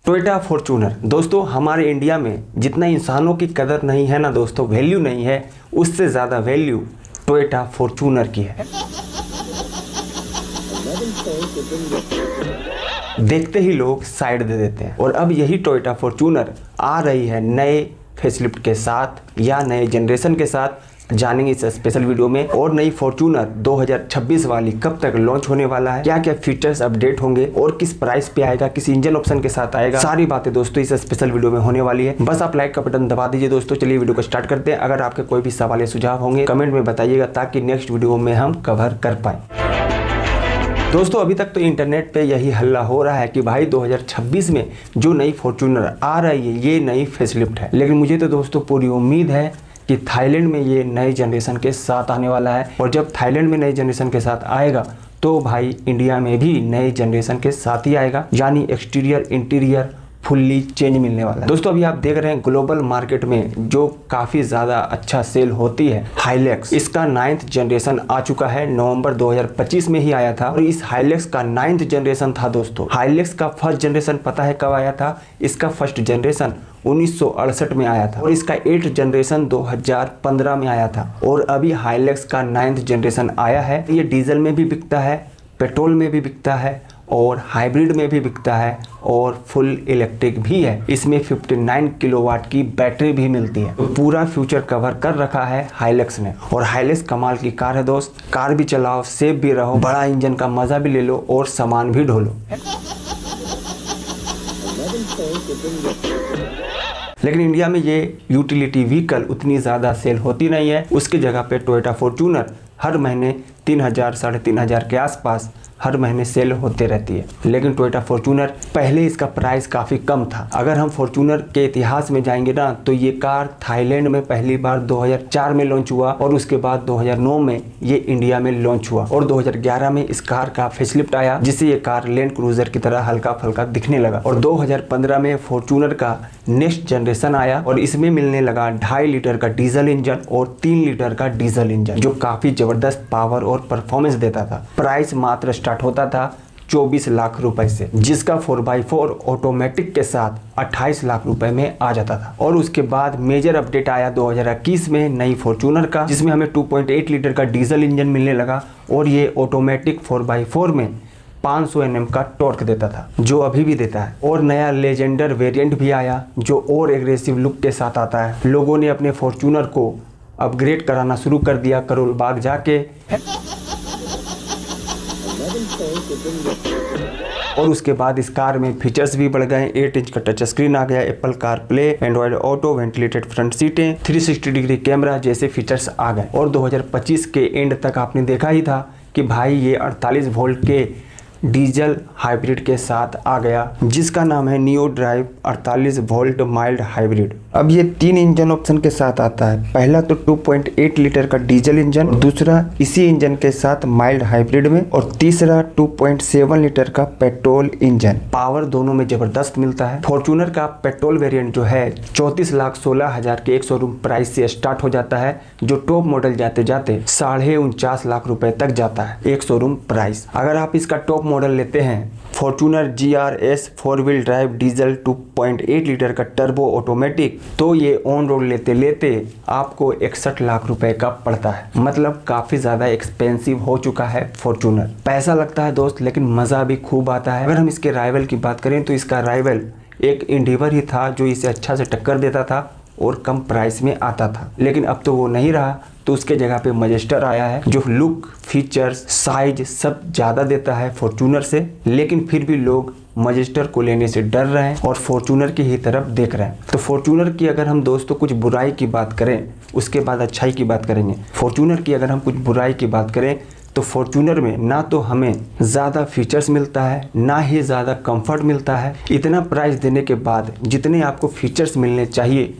Toyota Fortuner. दोस्तों हमारे India में जितना इंसानों की कदर नहीं है ना दोस्तों, वैल्यू नहीं है, उससे ज़्यादा वैल्यू टोयोटा फॉर्च्यूनर की है। देखते ही लोग साइड दे देते हैं और अब यही टोयोटा फॉर्च्यूनर आ रही है नए फेसलिफ्ट के साथ या नए जनरेशन के साथ। जानेंगे इस स्पेशल वीडियो में। और नई फॉर्च्यूनर 2026 वाली कब तक लॉन्च होने वाला है, क्या क्या फीचर्स अपडेट होंगे और किस प्राइस पे आएगा, किस इंजन ऑप्शन के साथ आएगा, सारी बातें दोस्तों इस स्पेशल वीडियो में होने वाली है। बस आप लाइक का बटन दबा दीजिए दोस्तों। चलिए वीडियो को स्टार्ट करते हैं। अगर आपके कोई भी सवाल या सुझाव होंगे कमेंट में बताइएगा ताकि नेक्स्ट वीडियो में हम कवर कर पाए। दोस्तों अभी तक तो इंटरनेट पे यही हल्ला हो रहा है कि भाई 2026 में जो नई फॉर्च्यूनर आ रही है ये नई फेसलिफ्ट है, लेकिन मुझे तो दोस्तों पूरी उम्मीद है कि थाईलैंड में ये नए जनरेशन के साथ आने वाला है। और जब थाईलैंड में नए जनरेशन के साथ आएगा तो भाई इंडिया में भी नए जनरेशन के साथ ही आएगा, यानी एक्सटीरियर इंटीरियर फुल्ली चेंज मिलने वाला है। दोस्तों अभी आप देख रहे हैं ग्लोबल मार्केट में जो काफ़ी ज़्यादा अच्छा सेल होती है हाइलेक्स, इसका 9th जनरेशन आ चुका है। नवंबर 2025 में ही आया था और इस हाइलेक्स का 9th जनरेशन था दोस्तों। हाइलेक्स का फर्स्ट जनरेशन पता है कब आया था? इसका फर्स्ट जनरेशन 1968 में आया था और इसका 8th जनरेशन 2015 में आया था। और अभी हाइलेक्स का 9th जनरेशन आया है। ये डीजल में भी बिकता है, पेट्रोल में भी बिकता है और हाइब्रिड में भी बिकता है और फुल इलेक्ट्रिक भी है। इसमें 59 किलोवाट की बैटरी भी मिलती है। पूरा फ्यूचर कवर कर रखा है हाइलेक्स ने। और हाइलेक्स कमाल की कार है दोस्त। कार भी चलाओ, सेफ भी रहो, बड़ा इंजन का मजा भी ले लो और सामान भी ढोलो। लेकिन इंडिया में ये यूटिलिटी व्हीकल उतनी ज़्यादा सेल होती नहीं है। उसकी जगह पे टोयोटा फॉर्च्यूनर हर महीने 3000 साढ़े 3000 के आसपास हर महीने सेल होते रहती है। लेकिन टोयोटा फॉर्च्यूनर पहले इसका प्राइस काफ़ी कम था। अगर हम फॉर्च्यूनर के इतिहास में जाएंगे ना तो ये कार थाईलैंड में पहली बार 2004 में लॉन्च हुआ और उसके बाद 2009 में ये इंडिया में लॉन्च हुआ और 2011 में इस कार का फेसलिफ्ट आया जिससे ये कार लैंड क्रूजर की तरह हल्का फुल्का दिखने लगा। और 2015 में फॉर्च्यूनर का नेक्स्ट जनरेशन आया और इसमें मिलने लगा 2.5 लीटर का डीजल इंजन और 3 लीटर का डीजल इंजन जो काफ़ी ज़बरदस्त पावर और परफॉर्मेंस देता था। प्राइस मात्र स्टार्ट होता था 24 लाख रुपए से, जिसका 4x4 ऑटोमेटिक के साथ 28 लाख रुपए में आ जाता था। और उसके बाद मेजर अपडेट आया 2021 में नई फॉर्च्यूनर का, जिसमें हमें 2.8 लीटर का डीजल इंजन मिलने लगा और ये ऑटोमेटिक 4x4 में 500 Nm का टॉर्क देता था जो अभी भी देता है। और नया लेजेंडर वेरिएंट भी आया जो और एग्रेसिव लुक के साथ आता है। लोगों ने अपने फॉर्च्यूनर को अपग्रेड कराना शुरू कर दिया करोल बाग जाके। और उसके बाद इस कार में फीचर्स भी बढ़ गए। 8 इंच का टच स्क्रीन आ गया, Apple car play, Android auto, ventilated front सीटें, 360 डिग्री कैमरा जैसे फीचर्स आ गए। और 2025 के एंड तक आपने देखा ही था कि भाई ये 48 वोल्ट के डीजल हाइब्रिड के साथ आ गया जिसका नाम है neo drive 48 volt mild hybrid. अब ये 3 इंजन ऑप्शन के साथ आता है। पहला तो 2.8 लीटर का डीजल इंजन, दूसरा इसी इंजन के साथ माइल्ड हाइब्रिड में और तीसरा 2.7 लीटर का पेट्रोल इंजन। पावर दोनों में जबरदस्त मिलता है। फॉर्च्यूनर का पेट्रोल वेरिएंट जो है 34,16,000 के एक शोरूम प्राइस से स्टार्ट हो जाता है, जो टॉप मॉडल जाते जाते 49.5 लाख रुपए तक जाता है एक शोरूम प्राइस। अगर आप इसका टॉप मॉडल लेते हैं Fortuner GRS 4 wheel drive diesel 2.8 litre का टर्बो ऑटोमेटिक, तो ये ऑन रोड लेते लेते आपको 61 लाख रुपए का पड़ता है। मतलब काफ़ी ज़्यादा एक्सपेंसिव हो चुका है फॉर्च्यूनर। पैसा लगता है दोस्त लेकिन मज़ा भी खूब आता है। अगर हम इसके राइवल की बात करें तो इसका राइवल एक इंडिवर ही था जो इसे अच्छा से टक्कर देता था और कम प्राइस में आता था, लेकिन अब तो वो नहीं रहा। तो उसके जगह पे मैजेस्टर आया है जो लुक, फीचर्स, साइज सब ज़्यादा देता है फॉर्च्यूनर से, लेकिन फिर भी लोग मैजेस्टर को लेने से डर रहे हैं और फॉर्च्यूनर की ही तरफ देख रहे हैं। तो फॉर्च्यूनर की अगर हम दोस्तों कुछ बुराई की बात करें उसके बाद अच्छाई की बात करेंगे। फॉर्च्यूनर की अगर हम कुछ बुराई की बात करें तो फॉर्च्यूनर में ना तो हमें ज़्यादा फीचर्स मिलता है ना ही ज़्यादा कंफर्ट मिलता है। इतना प्राइस देने के बाद जितने आपको फीचर्स मिलने चाहिए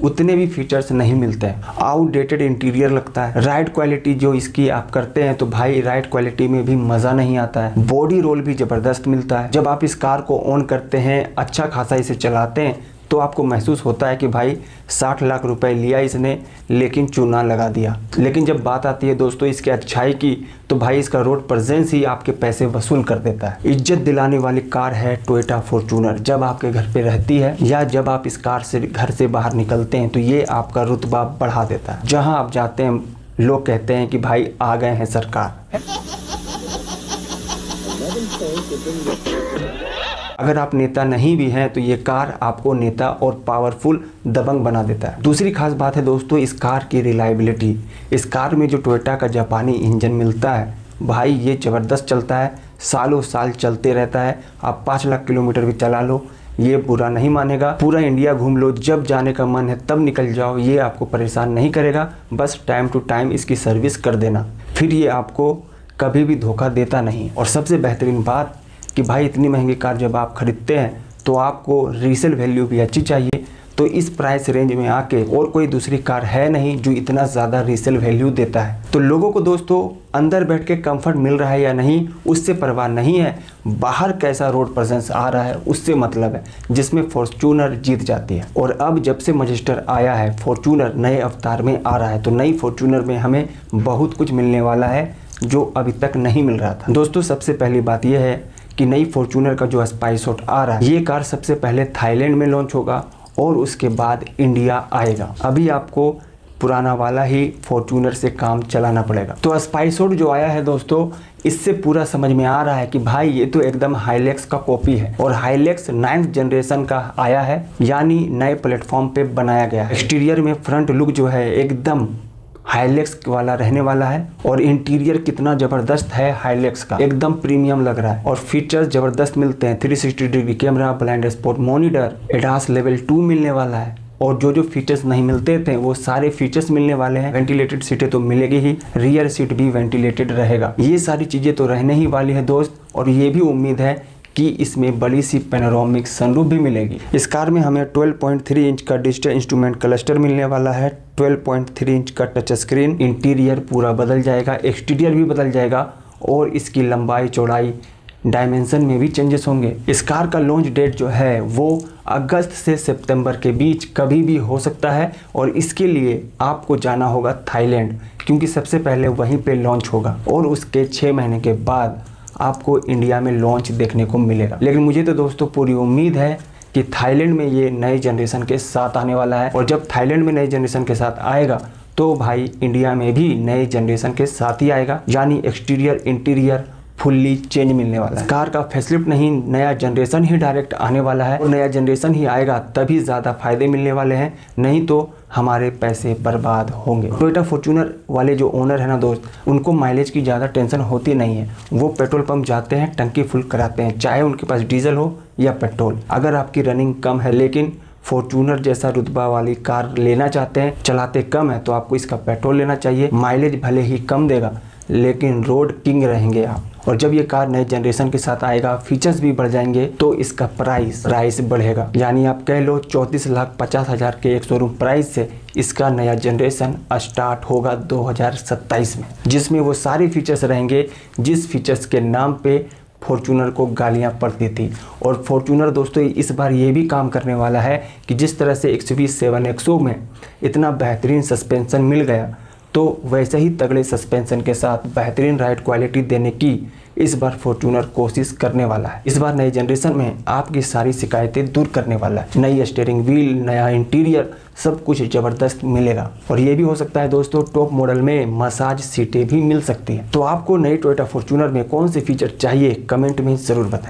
उतने भी फीचर्स नहीं मिलते हैं। आउटडेटेड इंटीरियर लगता है। राइड क्वालिटी जो इसकी आप करते हैं तो भाई राइड क्वालिटी में भी मज़ा नहीं आता है। बॉडी रोल भी ज़बरदस्त मिलता है। जब आप इस कार को ऑन करते हैं, अच्छा खासा इसे चलाते हैं तो आपको महसूस होता है कि भाई 60 लाख रुपए लिया इसने लेकिन चूना लगा दिया। लेकिन जब बात आती है दोस्तों इसके अच्छाई की, तो भाई इसका रोड प्रेजेंस ही आपके पैसे वसूल कर देता है। इज्जत दिलाने वाली कार है टोयोटा फॉर्च्यूनर। जब आपके घर पे रहती है या जब आप इस कार से घर से बाहर निकलते हैं तो ये आपका रुतबा बढ़ा देता है। जहां आप जाते हैं लोग कहते हैं कि भाई आ गए हैं सरकार। अगर आप नेता नहीं भी हैं तो ये कार आपको नेता और पावरफुल दबंग बना देता है। दूसरी खास बात है दोस्तों इस कार की रिलायबिलिटी। इस कार में जो टोयोटा का जापानी इंजन मिलता है भाई ये ज़बरदस्त चलता है, सालों साल चलते रहता है। आप 5 लाख किलोमीटर भी चला लो ये बुरा नहीं मानेगा। पूरा इंडिया घूम लो, जब जाने का मन है तब निकल जाओ, ये आपको परेशान नहीं करेगा। बस टाइम टू टाइम इसकी सर्विस कर देना, फिर ये आपको कभी भी धोखा देता नहीं। और सबसे बेहतरीन बात कि भाई इतनी महंगी कार जब आप खरीदते हैं तो आपको रीसेल वैल्यू भी अच्छी चाहिए। तो इस प्राइस रेंज में आके और कोई दूसरी कार है नहीं जो इतना ज़्यादा रीसेल वैल्यू देता है। तो लोगों को दोस्तों अंदर बैठ के कंफर्ट मिल रहा है या नहीं उससे परवाह नहीं है, बाहर कैसा रोड प्रेजेंस आ रहा है उससे मतलब है, जिसमें फॉर्च्यूनर जीत जाती है। और अब जब से मैजिस्टर आया है फॉर्च्यूनर नए अवतार में आ रहा है, तो नई फॉर्च्यूनर में हमें बहुत कुछ मिलने वाला है जो अभी तक नहीं मिल रहा था। दोस्तों सबसे पहली बात यह है कि नई फॉर्च्यूनर का जो स्पाइसऑट आ रहा है ये कार सबसे पहले थाईलैंड में लॉन्च होगा और उसके बाद इंडिया आएगा। अभी आपको पुराना वाला ही फॉर्च्यूनर से काम चलाना पड़ेगा। तो स्पाइसऑट जो आया है दोस्तों इससे पूरा समझ में आ रहा है कि भाई ये तो एकदम हाइलेक्स का कॉपी है। और हाइलेक्स 9th जनरेशन का आया है, यानी नए प्लेटफॉर्म पे बनाया गया है। एक्सटीरियर में फ्रंट लुक जो है एकदम हाइलेक्स वाला रहने वाला है। और इंटीरियर कितना ज़बरदस्त है हाइलेक्स का, एकदम प्रीमियम लग रहा है। और फीचर्स ज़बरदस्त मिलते हैं, 360 degree camera, blind spot monitor, ADAS level 2 मिलने वाला है। और जो फीचर्स नहीं मिलते थे वो सारे फीचर्स मिलने वाले हैं। वेंटिलेटेड सीटें तो मिलेगी ही, रियर सीट भी वेंटिलेटेड रहेगा। ये सारी चीज़ें तो रहने ही वाली है दोस्त। और ये भी उम्मीद है कि इसमें बड़ी सी पैनोरामिक सनरूफ भी मिलेगी। इस कार में हमें 12.3 इंच का डिजिटल इंस्ट्रूमेंट क्लस्टर मिलने वाला है, 12.3 इंच का टच स्क्रीन। इंटीरियर पूरा बदल जाएगा, एक्सटीरियर भी बदल जाएगा और इसकी लंबाई चौड़ाई डायमेंशन में भी चेंजेस होंगे। इस कार का लॉन्च डेट जो है वो अगस्त से सितंबर के बीच कभी भी हो सकता है। और इसके लिए आपको जाना होगा थाईलैंड, क्योंकि सबसे पहले वहीं पे लॉन्च होगा और उसके 6 महीने के बाद आपको इंडिया में लॉन्च देखने को मिलेगा। लेकिन मुझे तो दोस्तों पूरी उम्मीद है कि थाईलैंड में ये नए जनरेशन के साथ आने वाला है। और जब थाईलैंड में नए जनरेशन के साथ आएगा तो भाई इंडिया में भी नए जनरेशन के साथ ही आएगा, यानी एक्सटीरियर इंटीरियर फुल्ली चेंज मिलने वाला है। कार का फेसलिफ्ट नहीं, नया जनरेशन ही डायरेक्ट आने वाला है। और नया जनरेशन ही आएगा तभी ज़्यादा फायदे मिलने वाले हैं, नहीं तो हमारे पैसे बर्बाद होंगे। टोयोटा फॉर्च्यूनर वाले जो ओनर है ना दोस्त, उनको माइलेज की ज़्यादा टेंशन होती नहीं है। वो पेट्रोल पंप जाते हैं, टंकी फुल कराते हैं, चाहे उनके पास डीजल हो या पेट्रोल। अगर आपकी रनिंग कम है लेकिन फॉर्च्यूनर जैसा रुतबा वाली कार लेना चाहते हैं, चलाते कम है, तो आपको इसका पेट्रोल लेना चाहिए। माइलेज भले ही कम देगा लेकिन रोड किंग रहेंगे आप। और जब ये कार नए जनरेशन के साथ आएगा, फीचर्स भी बढ़ जाएंगे, तो इसका प्राइस बढ़ेगा। यानी आप कह लो 34,50,000 के एक शोरूम प्राइस से इसका नया जनरेशन स्टार्ट होगा 2027 में, जिसमें वो सारे फीचर्स रहेंगे जिस फीचर्स के नाम पे फॉर्च्यूनर को गालियां पड़ती थी। और फॉर्च्यूनर दोस्तों इस बार ये भी काम करने वाला है कि जिस तरह से XUV 7XO में इतना बेहतरीन सस्पेंशन मिल गया, तो वैसे ही तगड़े सस्पेंशन के साथ बेहतरीन राइड क्वालिटी देने की इस बार फॉर्च्यूनर कोशिश करने वाला है। इस बार नए जनरेशन में आपकी सारी शिकायतें दूर करने वाला है। नई स्टीयरिंग व्हील, नया इंटीरियर, सब कुछ ज़बरदस्त मिलेगा। और ये भी हो सकता है दोस्तों टॉप मॉडल में मसाज सीटें भी मिल सकती हैं। तो आपको नई टोयोटा फॉर्च्यूनर में कौन से फीचर चाहिए कमेंट में ज़रूर बताएं।